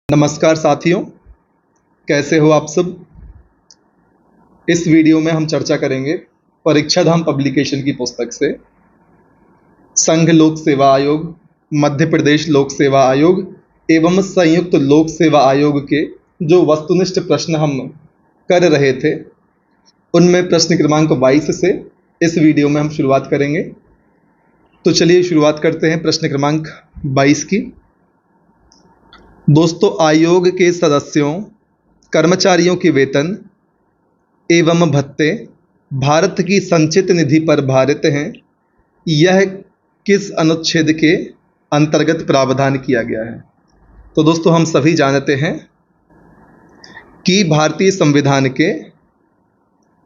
नमस्कार साथियों, कैसे हो आप सब। इस वीडियो में हम चर्चा करेंगे परीक्षा धाम पब्लिकेशन की पुस्तक से संघ लोक सेवा आयोग, मध्य प्रदेश लोक सेवा आयोग एवं संयुक्त लोक सेवा आयोग के जो वस्तुनिष्ठ प्रश्न हम कर रहे थे उनमें प्रश्न क्रमांक 22 से इस वीडियो में हम शुरुआत करेंगे। तो चलिए शुरुआत करते हैं प्रश्न क्रमांक 22 की। दोस्तों, आयोग के सदस्यों कर्मचारियों के वेतन एवं भत्ते भारत की संचित निधि पर भारित हैं। यह किस अनुच्छेद के अंतर्गत प्रावधान किया गया है। तो दोस्तों, हम सभी जानते हैं कि भारतीय संविधान के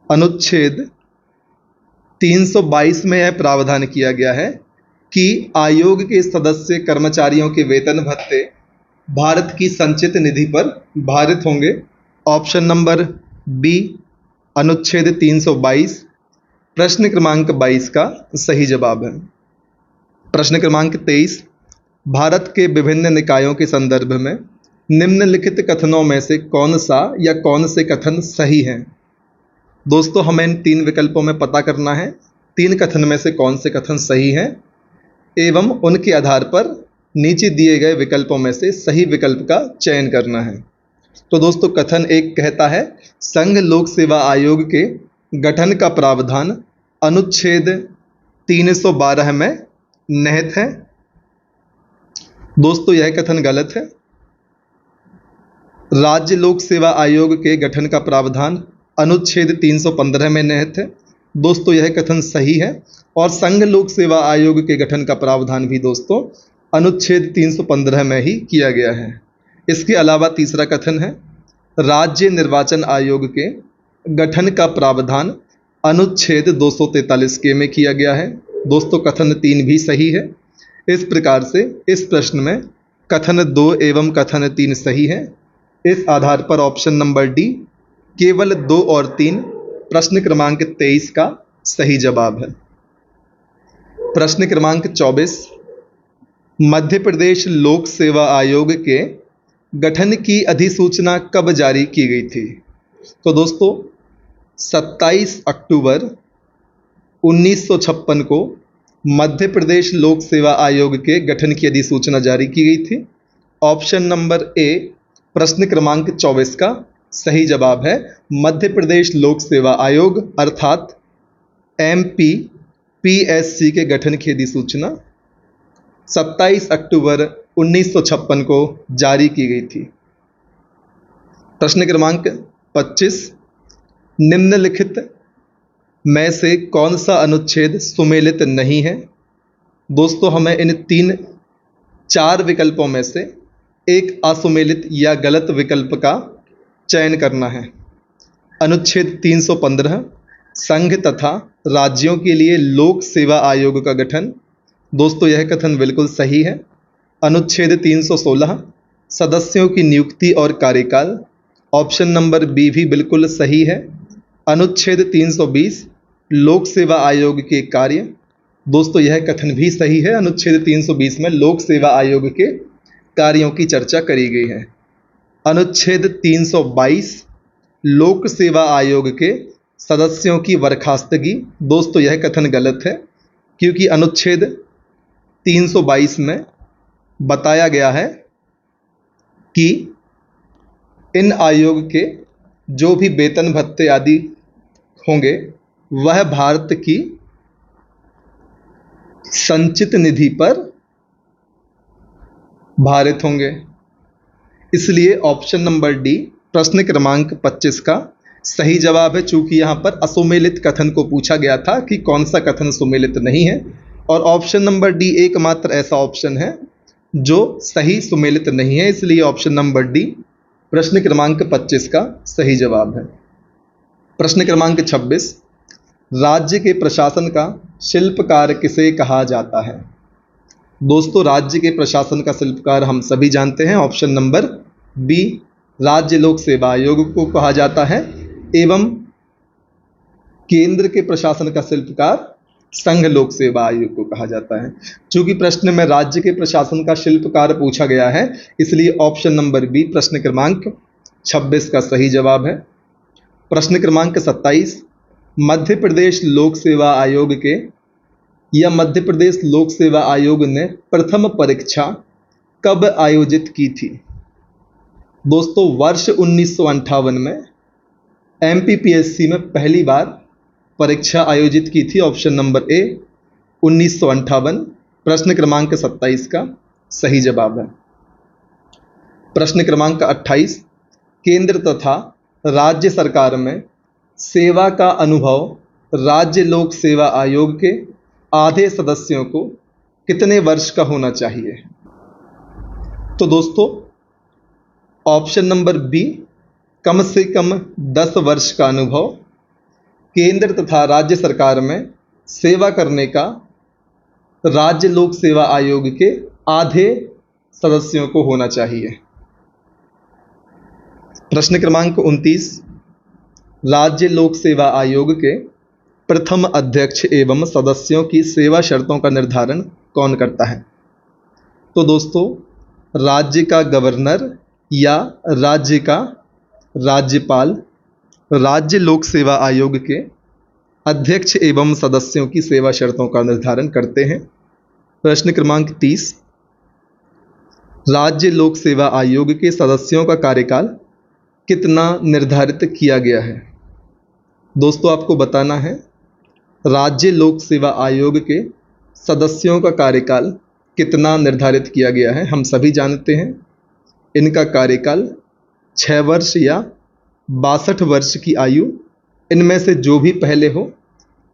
अनुच्छेद 322 में यह प्रावधान किया गया है कि आयोग के सदस्य कर्मचारियों के वेतन भत्ते भारत की संचित निधि पर भारित होंगे। ऑप्शन नंबर बी अनुच्छेद 322 प्रश्न क्रमांक 22 का सही जवाब है। प्रश्न क्रमांक 23, भारत के विभिन्न निकायों के संदर्भ में निम्नलिखित कथनों में से कौन सा या कौन से कथन सही हैं। दोस्तों, हमें इन 3 विकल्पों में पता करना है 3 कथन में से कौन से कथन सही हैं एवं उनके आधार पर नीचे दिए गए विकल्पों में से सही विकल्प का चयन करना है। तो दोस्तों, कथन 1 कहता है संघ लोक सेवा आयोग के गठन का प्रावधान अनुच्छेद 312 में निहित है। दोस्तों, यह कथन गलत है। राज्य लोक सेवा आयोग के गठन का प्रावधान अनुच्छेद 315 में निहित है। दोस्तों, यह कथन सही है। और संघ लोक सेवा आयोग के गठन का प्रावधान भी दोस्तों अनुच्छेद 315 में ही किया गया है। इसके अलावा तीसरा कथन है राज्य निर्वाचन आयोग के गठन का प्रावधान अनुच्छेद 243 के में किया गया है। दोस्तों, कथन 3 भी सही है। इस प्रकार से इस प्रश्न में कथन 2 एवं कथन 3 सही है। इस आधार पर ऑप्शन नंबर डी केवल 2 और 3 प्रश्न क्रमांक 23 का सही जवाब है। प्रश्न क्रमांक 24, मध्य प्रदेश लोक सेवा आयोग के गठन की अधिसूचना कब जारी की गई थी। तो दोस्तों, 27 अक्टूबर 1956 को मध्य प्रदेश लोक सेवा आयोग के गठन की अधिसूचना जारी की गई थी। ऑप्शन नंबर ए प्रश्न क्रमांक 24 का सही जवाब है। मध्य प्रदेश लोक सेवा आयोग अर्थात MPPSC के गठन की अधिसूचना 27 अक्टूबर 1956 को जारी की गई थी। प्रश्न क्रमांक 25, निम्नलिखित में से कौन सा अनुच्छेद सुमेलित नहीं है। दोस्तों, हमें इन 4 विकल्पों में से एक असुमेलित या गलत विकल्प का चयन करना है। अनुच्छेद 315 संघ तथा राज्यों के लिए लोक सेवा आयोग का गठन। दोस्तों, यह कथन बिल्कुल सही है। अनुच्छेद 316 सदस्यों की नियुक्ति और कार्यकाल। ऑप्शन नंबर बी भी बिल्कुल सही है। अनुच्छेद 320 लोक सेवा आयोग के कार्य। दोस्तों, यह कथन भी सही है। अनुच्छेद 320 में लोक सेवा आयोग के कार्यों की चर्चा करी गई है। अनुच्छेद 322 लोक सेवा आयोग के सदस्यों की बर्खास्तगी। दोस्तों, यह कथन गलत है क्योंकि अनुच्छेद 322 में बताया गया है कि इन आयोग के जो भी वेतन भत्ते आदि होंगे वह भारत की संचित निधि पर भारित होंगे। इसलिए ऑप्शन नंबर डी प्रश्न क्रमांक 25 का सही जवाब है। चूंकि यहाँ पर असुमेलित कथन को पूछा गया था कि कौन सा कथन सुमेलित नहीं है, और ऑप्शन नंबर डी एकमात्र ऐसा ऑप्शन है जो सही सुमेलित नहीं है। इसलिए ऑप्शन नंबर डी प्रश्न क्रमांक 25 का सही जवाब है। प्रश्न क्रमांक 26, राज्य के प्रशासन का शिल्पकार किसे कहा जाता है। दोस्तों, राज्य के प्रशासन का शिल्पकार हम सभी जानते हैं। ऑप्शन नंबर बी राज्य लोक सेवा आयोग को कहा जाता है एवं केंद्र के प्रशासन का शिल्पकार संघ लोक सेवा आयोग को कहा जाता है। चूंकि प्रश्न में राज्य के प्रशासन का शिल्पकार पूछा गया है, इसलिए ऑप्शन नंबर बी प्रश्न क्रमांक 26 का सही जवाब है। प्रश्न क्रमांक 27, मध्य प्रदेश लोक सेवा आयोग के या मध्य प्रदेश लोक सेवा आयोग ने प्रथम परीक्षा कब आयोजित की थी? दोस्तों, वर्ष 1958 में एमपीपीएससी में पहली बार परीक्षा आयोजित की थी। ऑप्शन नंबर ए 1958 प्रश्न क्रमांक 27 का सही जवाब है। प्रश्न क्रमांक 28, केंद्र तथा राज्य सरकार में सेवा का अनुभव राज्य लोक सेवा आयोग के आधे सदस्यों को कितने वर्ष का होना चाहिए? तो दोस्तों, ऑप्शन नंबर बी कम से कम 10 वर्ष का अनुभव केंद्र तथा राज्य सरकार में सेवा करने का राज्य लोक सेवा आयोग के आधे सदस्यों को होना चाहिए। प्रश्न क्रमांक 29, राज्य लोक सेवा आयोग के प्रथम अध्यक्ष एवं सदस्यों की सेवा शर्तों का निर्धारण कौन करता है? तो दोस्तों, राज्य का गवर्नर या राज्य का राज्यपाल राज्य लोक सेवा आयोग के अध्यक्ष एवं सदस्यों की सेवा शर्तों का निर्धारण करते हैं। प्रश्न क्रमांक 30, राज्य लोक सेवा आयोग के सदस्यों का कार्यकाल कितना निर्धारित किया गया है? दोस्तों, आपको बताना है राज्य लोक सेवा आयोग के सदस्यों का कार्यकाल कितना निर्धारित किया गया है। हम सभी जानते हैं इनका कार्यकाल 6 वर्ष या 62 वर्ष की आयु, इनमें से जो भी पहले हो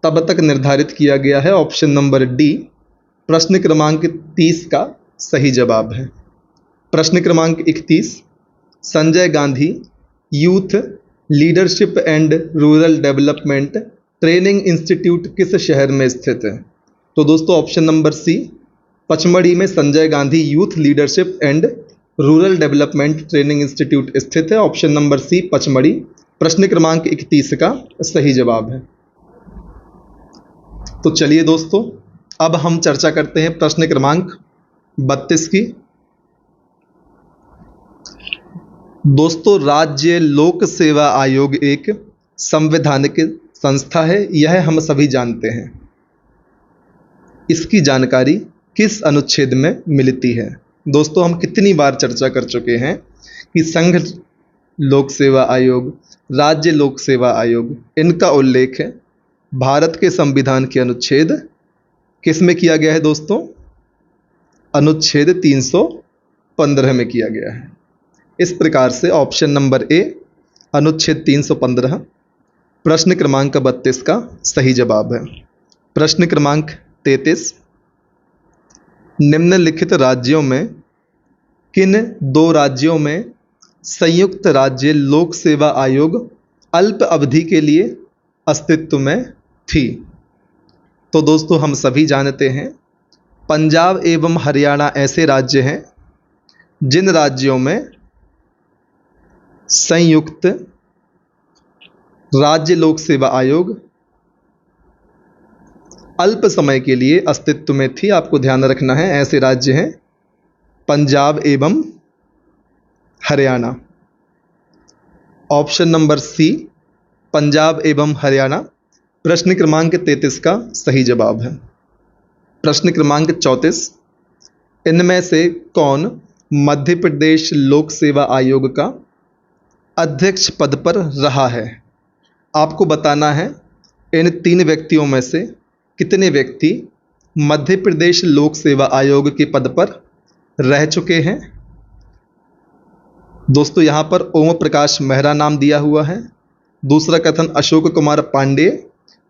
तब तक निर्धारित किया गया है। ऑप्शन नंबर डी प्रश्न क्रमांक 30 का सही जवाब है। प्रश्न क्रमांक 31, Sanjay Gandhi youth leadership and rural development training institute किस शहर में स्थित है? तो दोस्तों, ऑप्शन नंबर सी पचमढ़ी में Sanjay Gandhi youth leadership and rural development training institute स्थित है। ऑप्शन नंबर सी पचमढ़ी प्रश्न क्रमांक 31 का सही जवाब है। तो चलिए दोस्तों, अब हम चर्चा करते हैं प्रश्न क्रमांक 32 की। दोस्तों, राज्य लोक सेवा आयोग एक संवैधानिक संस्था है, यह हम सभी जानते हैं। इसकी जानकारी किस अनुच्छेद में मिलती है? दोस्तों, हम कितनी बार चर्चा कर चुके हैं कि संघ लोक सेवा आयोग, राज्य लोक सेवा आयोग, इनका उल्लेख है भारत के संविधान के अनुच्छेद किस में किया गया है दोस्तों? अनुच्छेद 315 में किया गया है। इस प्रकार से ऑप्शन नंबर ए अनुच्छेद 315 प्रश्न क्रमांक 32 का सही जवाब है। प्रश्न क्रमांक 33, निम्नलिखित राज्यों में किन 2 राज्यों में संयुक्त राज्य लोक सेवा आयोग अल्प अवधि के लिए अस्तित्व में थी? तो दोस्तों, हम सभी जानते हैं पंजाब एवं हरियाणा ऐसे राज्य हैं जिन राज्यों में संयुक्त राज्य लोक सेवा आयोग अल्प समय के लिए अस्तित्व में थी। आपको ध्यान रखना है, ऐसे राज्य हैं पंजाब एवं Haryana. Option number C Punjab एवं हरियाणा प्रश्न क्रमांक 33 का सही जवाब है। प्रश्न क्रमांक 34, इनमें से कौन मध्य प्रदेश लोक सेवा आयोग का अध्यक्ष पद पर रहा है? आपको बताना है इन 3 व्यक्तियों में से कितने व्यक्ति मध्य प्रदेश लोक सेवा आयोग के पद पर रह चुके हैं। दोस्तों, यहाँ पर ओम प्रकाश मेहरा नाम दिया हुआ है, दूसरा कथन अशोक कुमार पांडे,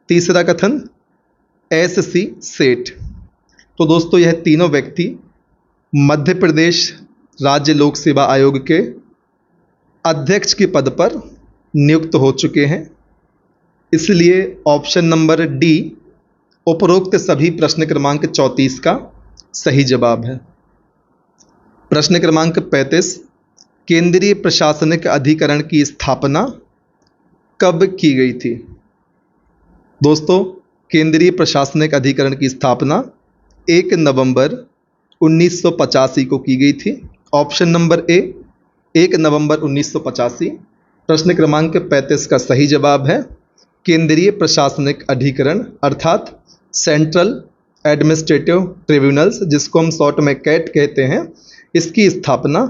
तीसरा कथन एस.सी. सेठ। तो दोस्तों, यह तीनों व्यक्ति मध्य प्रदेश राज्य लोक सेवा आयोग के अध्यक्ष के पद पर नियुक्त हो चुके हैं। इसलिए ऑप्शन नंबर डी उपरोक्त सभी प्रश्न क्रमांक 34 का सही जवाब है। प्रश्न क्रमांक 35, केंद्रीय प्रशासनिक अधिकरण की स्थापना कब की गई थी? दोस्तों, केंद्रीय प्रशासनिक अधिकरण की स्थापना 1 नवंबर 1985 को की गई थी। ऑप्शन नंबर ए 1 नवंबर 1985। प्रश्न क्रमांक 35 का सही जवाब है केंद्रीय प्रशासनिक अधिकरण अर्थात सेंट्रल एडमिनिस्ट्रेटिव ट्रिब्यूनल्स, जिसको हम शॉर्ट में कैट कहते हैं, इसकी स्थापना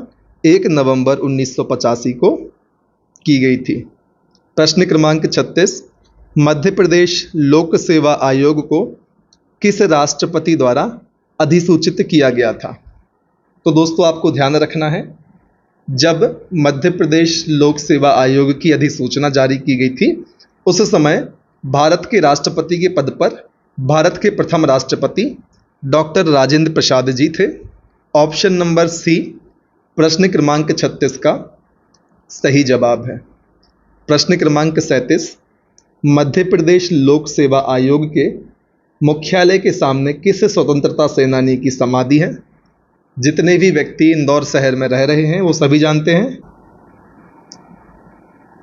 1 नवंबर 1985 को की गई थी। प्रश्न क्रमांक 36, मध्य प्रदेश लोक सेवा आयोग को किस राष्ट्रपति द्वारा अधिसूचित किया गया था? तो दोस्तों आपको ध्यान रखना है, जब मध्य प्रदेश लोक सेवा आयोग की अधिसूचना जारी की गई थी उस समय भारत के राष्ट्रपति के पद पर भारत के प्रथम राष्ट्रपति डॉक्टर राजेंद्र प्रसाद जी थे। ऑप्शन नंबर सी प्रश्न क्रमांक 36 का सही जवाब है। प्रश्न क्रमांक 37, मध्य प्रदेश लोक सेवा आयोग के मुख्यालय के सामने किस स्वतंत्रता सेनानी की समाधि है? जितने भी व्यक्ति इंदौर शहर में रह रहे हैं वो सभी जानते हैं,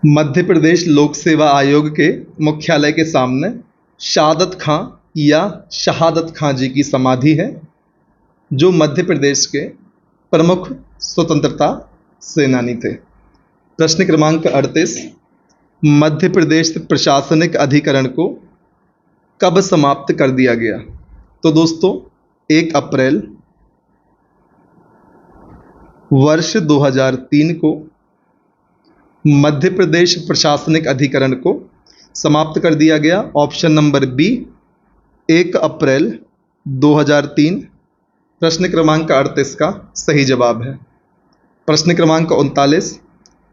मध्य प्रदेश लोक सेवा आयोग के मुख्यालय के सामने शहादत खां या शहादत खां जी की समाधि है, जो मध्य प्रदेश के प्रमुख स्वतंत्रता सेनानी थे। प्रश्न क्रमांक 38, मध्य प्रदेश प्रशासनिक अधिकरण को कब समाप्त कर दिया गया? तो दोस्तों 1 अप्रैल वर्ष 2003 को मध्य प्रदेश प्रशासनिक अधिकरण को समाप्त कर दिया गया। ऑप्शन नंबर बी 1 अप्रैल 2003 प्रश्न क्रमांक 38 का सही जवाब है। प्रश्न क्रमांक 39,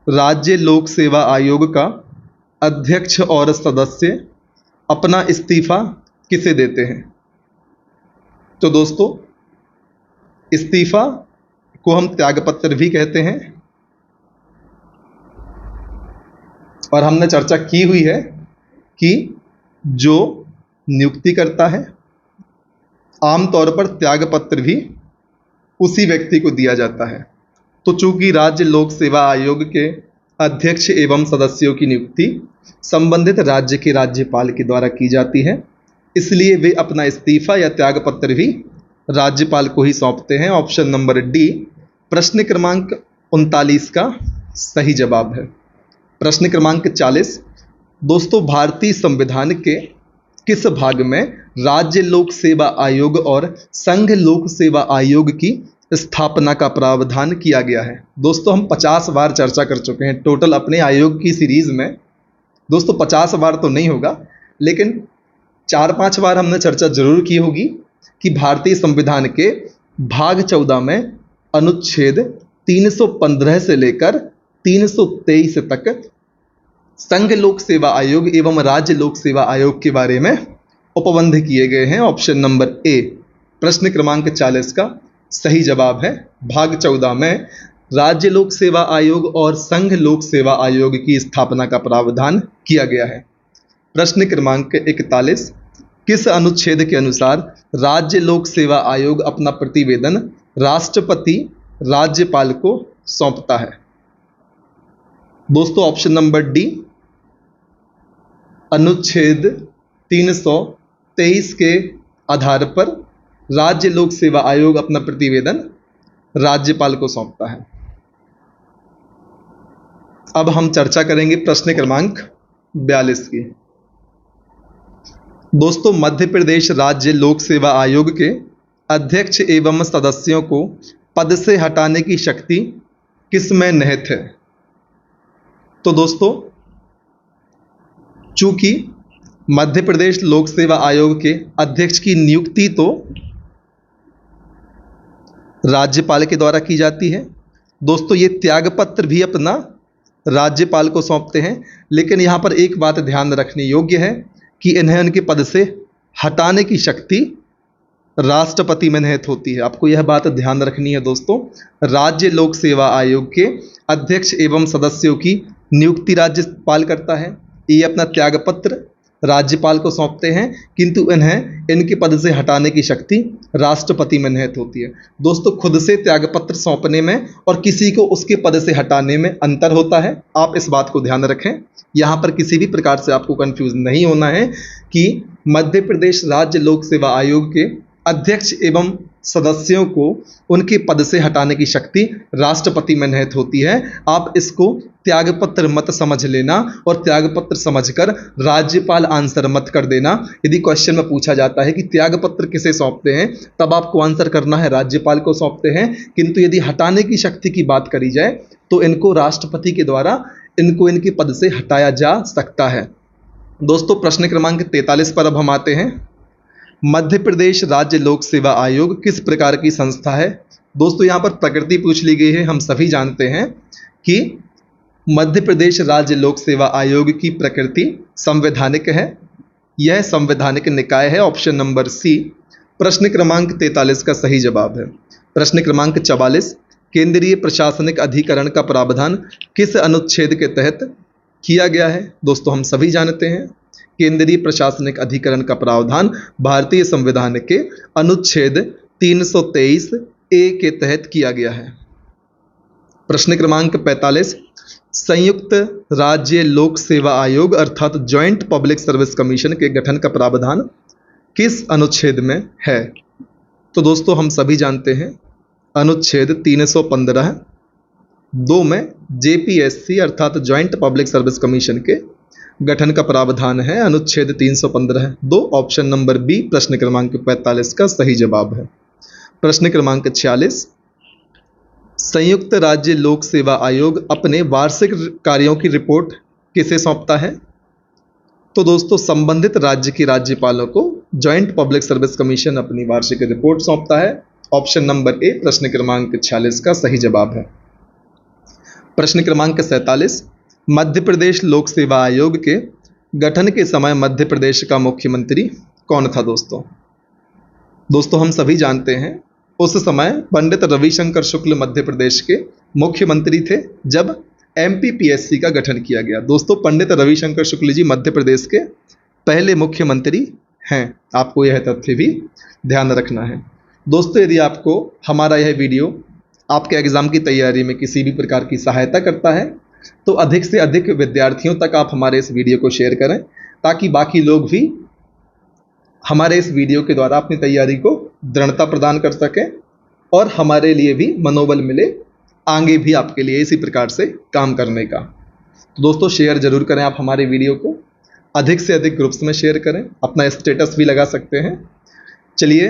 राज्य लोक सेवा आयोग का अध्यक्ष और सदस्य अपना इस्तीफा किसे देते हैं? तो दोस्तों इस्तीफा को हम त्यागपत्र भी कहते हैं और हमने चर्चा की हुई है कि जो नियुक्ति करता है आमतौर पर त्यागपत्र भी उसी व्यक्ति को दिया जाता है। तो चूंकि राज्य लोक सेवा आयोग के अध्यक्ष एवं सदस्यों की नियुक्ति संबंधित राज्य के राज्यपाल के द्वारा की जाती है, इसलिए वे अपना इस्तीफा या त्यागपत्र भी राज्यपाल को ही सौंपते हैं। ऑप्शन नंबर डी प्रश्न क्रमांक 39 का सही जवाब है। प्रश्न क्रमांक 40, दोस्तों भारतीय संविधान के किस भाग में राज्य लोक सेवा आयोग और संघ लोक सेवा आयोग की स्थापना का प्रावधान किया गया है? दोस्तों हम 50 बार चर्चा कर चुके हैं टोटल अपने आयोग की सीरीज में। दोस्तों 50 बार तो नहीं होगा, लेकिन 4-5 बार हमने चर्चा जरूर की होगी कि भारतीय संविधान के भाग 14 में अनुच्छेद 315 से लेकर 323 तक संघ लोक सेवा आयोग एवं राज्य लोक सेवा आयोग के बारे में उपबंध किए गए हैं। ऑप्शन नंबर ए प्रश्न क्रमांक 40 का सही जवाब है। भाग 14 में राज्य लोक सेवा आयोग और संघ लोक सेवा आयोग की स्थापना का प्रावधान किया गया है। प्रश्न क्रमांक 41, किस अनुच्छेद के अनुसार राज्य लोक सेवा आयोग अपना प्रतिवेदन राष्ट्रपति राज्यपाल को सौंपता है? दोस्तों ऑप्शन नंबर डी अनुच्छेद 323 के आधार पर राज्य लोक सेवा आयोग अपना प्रतिवेदन राज्यपाल को सौंपता है। अब हम चर्चा करेंगे प्रश्न क्रमांक 42 की। दोस्तों मध्य प्रदेश राज्य लोक सेवा आयोग के अध्यक्ष एवं सदस्यों को पद से हटाने की शक्ति किसमें निहित है? तो दोस्तों चूंकि मध्य प्रदेश लोक सेवा आयोग के अध्यक्ष की नियुक्ति तो राज्यपाल के द्वारा की जाती है, दोस्तों ये त्यागपत्र भी अपना राज्यपाल को सौंपते हैं, लेकिन यहाँ पर एक बात ध्यान रखने योग्य है कि इन्हें उनके पद से हटाने की शक्ति राष्ट्रपति में निहित होती है। आपको यह बात ध्यान रखनी है दोस्तों। राज्य लोक सेवा आयोग के अध्यक्ष एवं सदस्यों की नियुक्ति राज्यपाल करता है, ये अपना त्यागपत्र राज्यपाल को सौंपते हैं, किंतु इन्हें इनके पद से हटाने की शक्ति राष्ट्रपति में निहित होती है। दोस्तों, खुद से त्यागपत्र सौंपने में और किसी को उसके पद से हटाने में अंतर होता है, आप इस बात को ध्यान रखें। यहाँ पर किसी भी प्रकार से आपको कंफ्यूज नहीं होना है कि मध्य प्रदेश राज्य लोक सेवा आयोग के अध्यक्ष एवं सदस्यों को उनके पद से हटाने की शक्ति राष्ट्रपति में निहित होती है। आप इसको त्यागपत्र मत समझ लेना और त्यागपत्र समझकर राज्यपाल आंसर मत कर देना। यदि क्वेश्चन में पूछा जाता है कि त्यागपत्र किसे सौंपते हैं, तब आपको आंसर करना है राज्यपाल को सौंपते हैं, किंतु यदि हटाने की शक्ति की बात करी जाए तो इनको राष्ट्रपति के द्वारा इनको इनके पद से हटाया जा सकता है। दोस्तों, प्रश्न क्रमांक 43 पर अब हम आते हैं। मध्य प्रदेश राज्य लोक सेवा आयोग किस प्रकार की संस्था है? दोस्तों, यहाँ पर प्रकृति पूछ ली गई है। हम सभी जानते हैं कि मध्य प्रदेश राज्य लोक सेवा आयोग की प्रकृति संवैधानिक है। यह संवैधानिक निकाय है। ऑप्शन नंबर सी प्रश्न क्रमांक 43 का सही जवाब है। प्रश्न क्रमांक 44, केंद्रीय प्रशासनिक अधिकरण का प्रावधान किस अनुच्छेद के तहत किया गया है? दोस्तों, हम सभी जानते हैं केंद्रीय प्रशासनिक अधिकरण का प्रावधान भारतीय संविधान के अनुच्छेद 323 ए के तहत किया गया है। प्रश्न क्रमांक 45, संयुक्त राज्य लोक सेवा आयोग अर्थात ज्वाइंट पब्लिक सर्विस कमीशन के गठन का प्रावधान किस अनुच्छेद में है? तो दोस्तों, हम सभी जानते हैं अनुच्छेद 315 2 में जेपीएससी अर्थात ज्वाइंट पब्लिक सर्विस कमीशन के गठन का प्रावधान है। अनुच्छेद 315 2, ऑप्शन नंबर बी प्रश्न क्रमांक 45 का सही जवाब है। प्रश्न क्रमांक 46, संयुक्त राज्य लोक सेवा आयोग अपने वार्षिक कार्यों की रिपोर्ट किसे सौंपता है? तो दोस्तों, संबंधित राज्य के राज्यपालों को ज्वाइंट पब्लिक सर्विस कमीशन अपनी वार्षिक रिपोर्ट सौंपता है। ऑप्शन नंबर ए प्रश्न क्रमांक 46 का सही जवाब है। प्रश्न क्रमांक 47, मध्य प्रदेश लोक सेवा आयोग के गठन के समय मध्य प्रदेश का मुख्यमंत्री कौन था? दोस्तों, हम सभी जानते हैं उस समय पंडित रविशंकर शुक्ल मध्य प्रदेश के मुख्यमंत्री थे जब एमपीपीएससी का गठन किया गया। दोस्तों, पंडित रविशंकर शुक्ल जी मध्य प्रदेश के पहले मुख्यमंत्री हैं। आपको यह तथ्य भी ध्यान रखना है। दोस्तों, यदि आपको हमारा यह वीडियो आपके एग्जाम की तैयारी में किसी भी प्रकार की सहायता करता है तो अधिक से अधिक विद्यार्थियों तक आप हमारे इस वीडियो को शेयर करें, ताकि बाकी लोग भी हमारे इस वीडियो के द्वारा अपनी तैयारी को दृढ़ता प्रदान कर सकें और हमारे लिए भी मनोबल मिले आगे भी आपके लिए इसी प्रकार से काम करने का। तो दोस्तों, शेयर जरूर करें आप हमारे वीडियो को, अधिक से अधिक ग्रुप्स में शेयर करें, अपना स्टेटस भी लगा सकते हैं। चलिए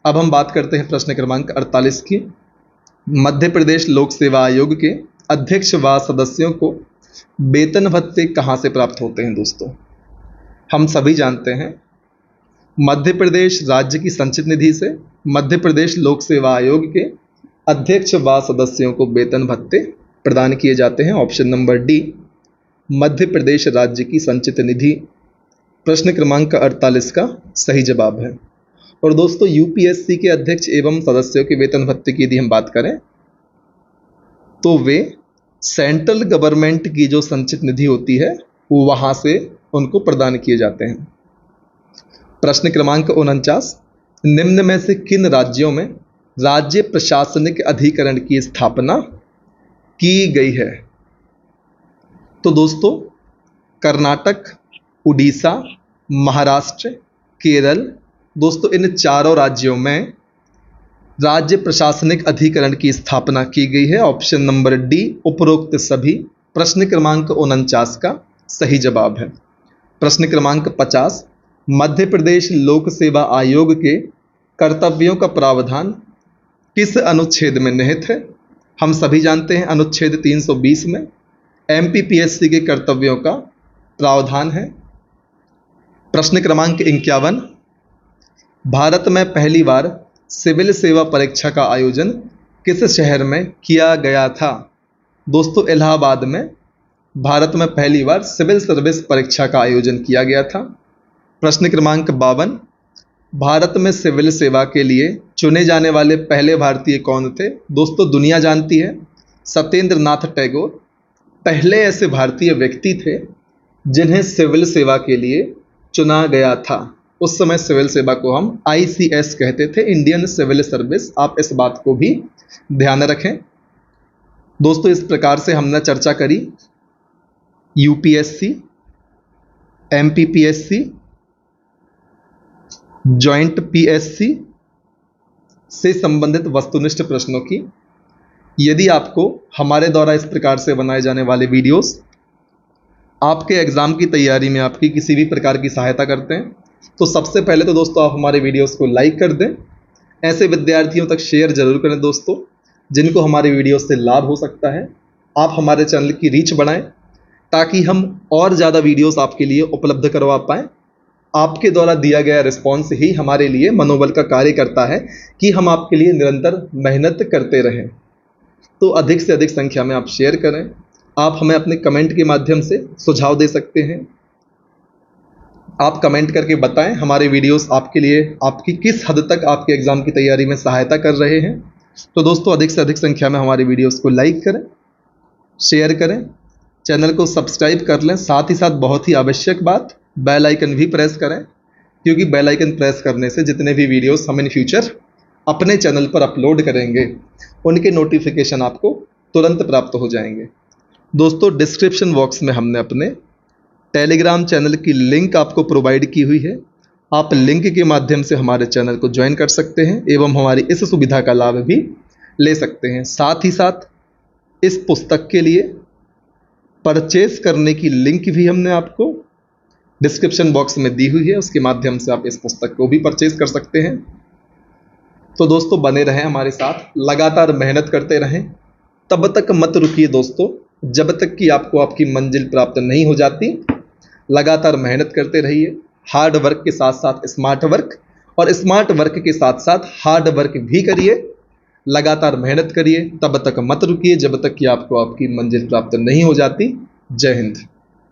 अब हम बात करते हैं प्रश्न क्रमांक 48 की। मध्य प्रदेश लोक सेवा आयोग के अध्यक्ष व सदस्यों को वेतन भत्ते कहाँ से प्राप्त होते हैं? दोस्तों, हम सभी जानते हैं मध्य प्रदेश राज्य की संचित निधि से मध्य प्रदेश लोक सेवा आयोग के अध्यक्ष व सदस्यों को वेतन भत्ते प्रदान किए जाते हैं। Option number D Madhya Pradesh राज्य की संचित निधि प्रश्न क्रमांक 48 का सही जवाब है। और दोस्तों, यूपीएससी के अध्यक्ष एवं सदस्यों के वेतन भत्ते की यदि हम बात करें तो वे सेंट्रल गवर्नमेंट की जो संचित निधि होती है वो वहां से उनको प्रदान किए जाते हैं। प्रश्न क्रमांक 49, निम्न में से किन राज्यों में राज्य प्रशासनिक अधिकरण की स्थापना की गई है? तो दोस्तों, कर्नाटक, उड़ीसा, महाराष्ट्र, केरल, दोस्तों इन चारों राज्यों में राज्य प्रशासनिक अधिकरण की स्थापना की गई है। ऑप्शन नंबर डी उपरोक्त सभी प्रश्न क्रमांक 49 का सही जवाब है। प्रश्न क्रमांक 50, मध्य प्रदेश लोक सेवा आयोग के कर्तव्यों का प्रावधान किस अनुच्छेद में निहित है? हम सभी जानते हैं अनुच्छेद 320 में एमपीपीएससी के कर्तव्यों का प्रावधान है। प्रश्न क्रमांक 51, भारत में पहली बार सिविल सेवा परीक्षा का आयोजन किस शहर में किया गया था? दोस्तों, इलाहाबाद में भारत में पहली बार सिविल सर्विस परीक्षा का आयोजन किया गया था। प्रश्न क्रमांक 52, भारत में सिविल सेवा के लिए चुने जाने वाले पहले भारतीय कौन थे? दोस्तों, दुनिया जानती है सत्येंद्र नाथ टैगोर पहले ऐसे भारतीय व्यक्ति थे जिन्हें सिविल सेवा के लिए चुना गया था? उस समय सिविल सेवा को हम ICS कहते थे, इंडियन सिविल सर्विस। आप इस बात को भी ध्यान रखें। दोस्तों, इस प्रकार से हमने चर्चा करी UPSC, MPPSC, जॉइंट PSC से संबंधित वस्तुनिष्ठ प्रश्नों की। यदि आपको हमारे द्वारा इस प्रकार से बनाए जाने वाले वीडियोस आपके एग्जाम की तैयारी में आपकी किसी भी प्रकार की सहायता करते हैं, तो सबसे पहले तो दोस्तों आप हमारे वीडियोस को लाइक कर दें। ऐसे विद्यार्थियों तक शेयर जरूर करें दोस्तों, जिनको हमारे वीडियोस से लाभ हो सकता है। आप हमारे चैनल की रीच बढ़ाएं ताकि हम और ज़्यादा वीडियोस आपके लिए उपलब्ध करवा पाएँ। आपके द्वारा दिया गया रिस्पॉन्स ही हमारे लिए मनोबल का कार्य करता है कि हम आपके लिए निरंतर मेहनत करते रहें। तो अधिक से अधिक संख्या में आप शेयर करें। आप हमें अपने कमेंट के माध्यम से सुझाव दे सकते हैं। आप कमेंट करके बताएं हमारे वीडियोस आपके लिए आपकी किस हद तक आपके एग्ज़ाम की तैयारी में सहायता कर रहे हैं। तो दोस्तों, अधिक से अधिक संख्या में हमारे वीडियोस को लाइक करें, शेयर करें, चैनल को सब्सक्राइब कर लें। साथ ही साथ बहुत ही आवश्यक बात, बेल आइकन भी प्रेस करें, क्योंकि बेल आइकन प्रेस करने से जितने भी वीडियोस हम इन फ्यूचर अपने चैनल पर अपलोड करेंगे, उनके नोटिफिकेशन आपको तुरंत प्राप्त हो जाएंगे। दोस्तों, डिस्क्रिप्शन बॉक्स में हमने अपने टेलीग्राम चैनल की लिंक आपको प्रोवाइड की हुई है। आप लिंक के माध्यम से हमारे चैनल को ज्वाइन कर सकते हैं एवं हमारी इस सुविधा का लाभ भी ले सकते हैं। साथ ही साथ इस पुस्तक के लिए परचेस करने की लिंक भी हमने आपको डिस्क्रिप्शन बॉक्स में दी हुई है, उसके माध्यम से आप इस पुस्तक को भी परचेस कर सकते हैं। तो दोस्तों, बने रहें हमारे साथ, लगातार मेहनत करते रहें। तब तक मत रुकिए दोस्तों, जब तक कि आपको आपकी मंजिल प्राप्त नहीं हो जाती। लगातार मेहनत करते रहिए, हार्ड वर्क के साथ साथ स्मार्ट वर्क, और स्मार्ट वर्क के साथ साथ हार्ड वर्क भी करिए। लगातार मेहनत करिए, तब तक मत रुकिए जब तक कि आपको आपकी मंजिल प्राप्त नहीं हो जाती। जय हिंद।